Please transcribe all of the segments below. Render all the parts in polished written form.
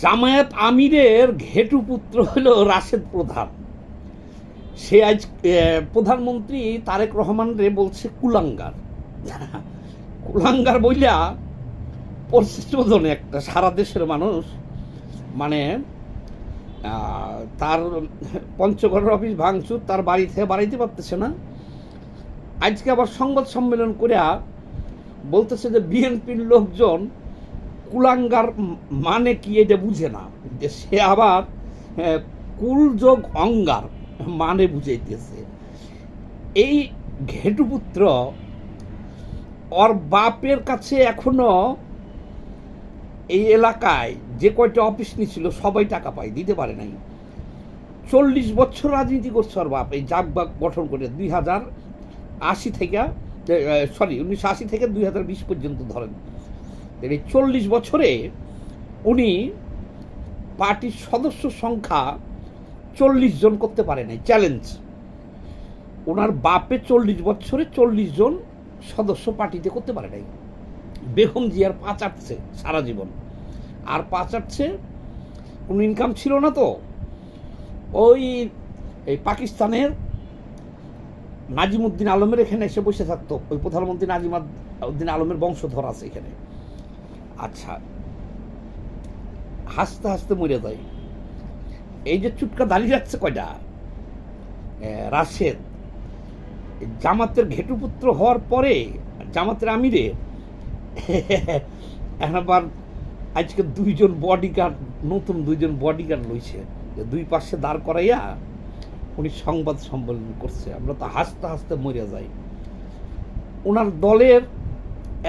জামায়াত আমিরের ঘেটু পুত্র হলো রাশেদ প্রধান। সে আজ প্রধানমন্ত্রী তারেক রহমান রে বলছে কুলাঙ্গার। কুলাঙ্গার বইলা পড়ছে চোদনে একটা, সারা দেশের মানুষ মানে তার পঞ্চগড়ের অফিস ভাঙচুর, তার বাড়ি থেকে বাড়াইতে পারতেছে না। আজকে আবার সংবাদ সম্মেলন করে বলতেছে যে বিএনপির লোকজন কুলাঙ্গার মানে কি এটা বুঝে না, যে সে আবার কুলযোগ অঙ্গার মানে বুঝাইতেছে। এই ঘেটুপুত্র ওর বাপের কাছে এখনো এই এলাকায় যে কয়টা অফিস নিয়েছিল সবাই টাকা পায়, দিতে পারে নাই। 40 বছর রাজনীতি করছে ওর বাপ, এই জাগবাগ গঠন করে 1980 থেকে 2020 পর্যন্ত ধরেন। এই 40 বছরে উনি পার্টির সদস্য সংখ্যা 40 জন করতে পারে নাই, চ্যালেঞ্জ। ওনার বাপে 40 বছরে 40 জন সদস্য পার্টিতে করতে পারে নাই। বেগম জিয়ার পা চাটছে সারা জীবন, আর পা চাটছে, কোনো ইনকাম ছিল না তো। ওই এই পাকিস্তানের নাজিমউদ্দিন আলমের এখানে এসে বসে থাকতো, ওই প্রধানমন্ত্রী নাজিমউদ্দিন আলমের বংশধর আছে এখানে। আচ্ছা, হাসতে হাসতে মরে যায়। এই যে চুটকা দাঁড়িয়ে যাচ্ছে কয়টা, রাশেদ জামাতের ঘেটুপুত্র হওয়ার পরে জামাতের আমিরে এখন আবার আজকে নতুন দুইজন বডিগার্ড লইছে, দুই পাশে দাঁড় করাইয়া উনি সংবাদ সম্মেলন করছে। আমরা তো হাসতে হাসতে মরে যাই। ওনার দলের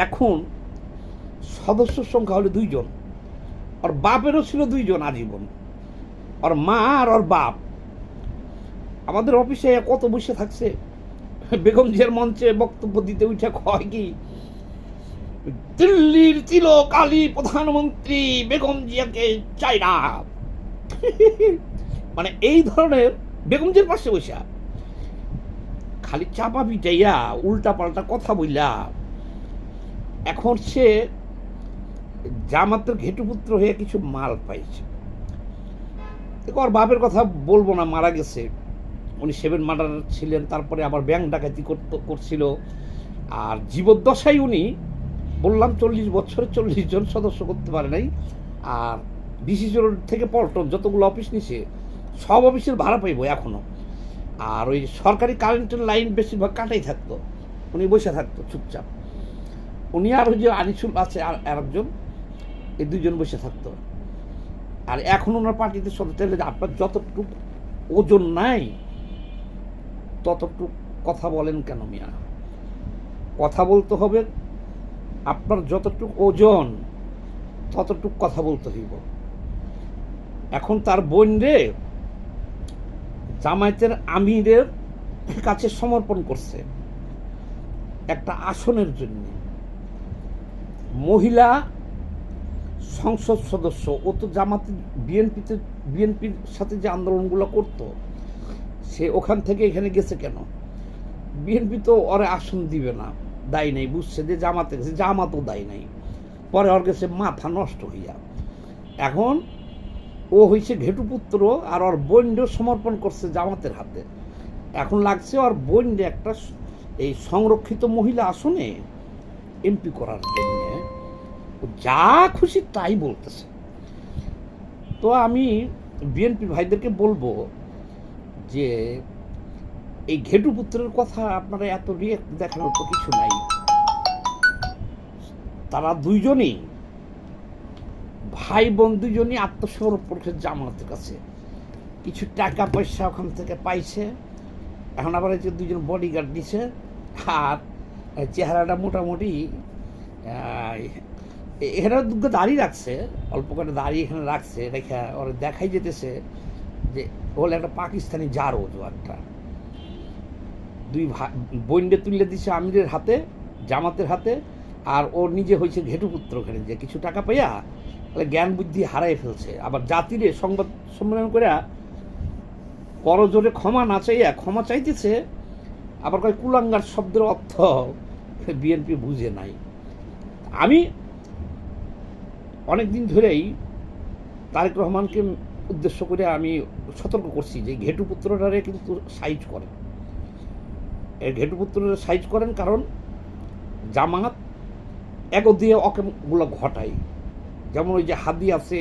এখন সদস্য সংখ্যা হলো 2 জন, ওর বাপেরও ছিল 2 জন আজীবন, ওর মা আর ওর বাপ। আমাদের অফিসে কত বসে থাকছে, বেগম জিয়ার মঞ্চে বক্তব্য দিতে উঠে কয় কি, দিল্লির চিরকালী প্রধানমন্ত্রী বেগম জিয়াকে চাই না। মানে এই ধরনের বেগম জিয়ার পাশে বসা খালি চাপা পিটাইয়া উল্টা পাল্টা কথা বইলা এখন সে জামাতের ঘেটুপুত্র হয়ে কিছু মাল পাইছে। দেখো, ওর বাপের কথা বলবো না, মারা গেছে, উনি 7 মার্ডার ছিলেন, তারপরে আবার ব্যাংক ডাকাতি করছিল। আর জীবদ্দশায় উনি বললাম 40 বছরে 40 জন সদস্য করতে পারে নাই। আর ডিসি রোড থেকে পল্টন যতগুলো অফিস নিছে সব অফিসের ভাড়া পাইব এখনো। আর ওই সরকারি কারেন্টের লাইন বেশিরভাগ কাটাই থাকতো, উনি বসে থাকতো চুপচাপ। উনি আর ওই যে আনিসুল আছে আর একজন, এই 2 জন বসে থাকতো। আর এখন ওনার পার্টিতে সদস্য, আপনার যতটুকু ওজন নাই ততটুকু কথা বলেন কেন মিয়া? কথা বলতে হবে, আপনার যতটুকু ওজন ততটুকু কথা বলতে হইব। এখন তার বোন রে জামায়াতের আমিরের কাছে সমর্পণ করছে একটা আসনের জন্য। মহিলা সংসদ সদস্য, ও তো জামাতে বিএনপির সাথে যে আন্দোলনগুলো করতো, সে ওখান থেকে এখানে গেছে কেন? বিএনপি তো ওরে আসন দিবে না, দায় নাই, বুঝছে যে জামাতে গেছে, জামাতও দায় নাই। পরে ওর গেছে মাথা নষ্ট হইয়া, এখন ও হয়েছে ঘেটুপুত্র, আর ওর বোনকে সমর্পণ করছে জামাতের হাতে। এখন লাগছে ওর বোনকে একটা এই সংরক্ষিত মহিলা আসনে এমপি করার জন্য, যা খুশি তাই বলতেছে। তো আমি বিএনপি ভাইদেরকে বলবো যে এই ঘেটুপুত্রের কথা আপনারা এত রিয়েক্ট দেখানোর তো কিছু নাই। তারা 2 জনই ভাই বোন, 2 জনই আত্মসমর্পণ করে জামাতের কাছে, কিছু টাকা পয়সা ওখান থেকে পাইছে। এখন আবার এই যে 2 জন বডিগার্ড দিছে, আর চেহারাটা মোটামুটি এখানে দুটো দাড়ি রাখছে, অল্প করে দাড়ি এখানে রাখছে, রেখা ওরা দেখাই যেতেছে যে হলে একটা পাকিস্তানি জারো একটা। 2 বোনডে তুলে দিছে আমিরের হাতে, জামাতের হাতে, আর ও নিজে হয়েছে ঘেটুপুত্র। ওখানে যে কিছু টাকা পাইয়া জ্ঞান বুদ্ধি হারাই ফেলছে। আবার জাতিরে সংবাদ সম্মেলন করে করজোরে ক্ষমা না চাইয়া ক্ষমা চাইতেছে। আবার কয় কুলাঙ্গার শব্দের অর্থ বিএনপি বুঝে নাই। আমি অনেক দিন ধরেই তারেক রহমানকে উদ্দেশ্য করে আমি সতর্ক করছি যে ঘেটুপুত্রটারে কিন্তু সাইজ করেন, এই ঘেটুপুত্ররা সাইজ করেন, কারণ জামাত এগো দিয়ে অকেগুলো ঘটায়। যেমন ওই যে হাদি আছে,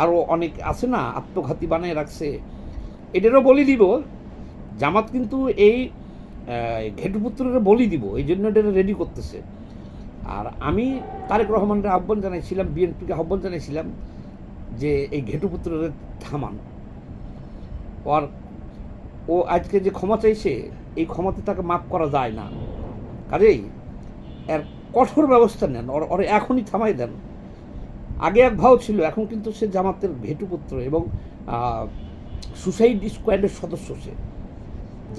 আরও অনেক আছে না, আত্মঘাতী বানিয়ে রাখছে। এটারও বলি দিব, জামাত কিন্তু এই ঘেটুপুত্রের বলি দিব, এই জন্য এটা রেডি করতেছে। আর আমি তারেক রহমানের আহ্বান জানাইছিলাম, বিএনপিকে আহ্বান জানাইছিলাম যে এই ঘেটুপুত্রের থামান। আর ও আজকে যে ক্ষমা চাইছে, এই ক্ষমাতে তাকে মাফ করা যায় না। কাজেই এর কঠোর ব্যবস্থা নেন, ওর এখনই থামাই দেন। আগে এক ভাও ছিল, এখন কিন্তু সে জামাতের ঘেটুপুত্র এবং সুসাইড স্কোয়াডের সদস্য। সে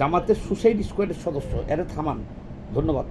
জামাতের সুসাইড স্কোয়াডের সদস্য। এর থামান। ধন্যবাদ।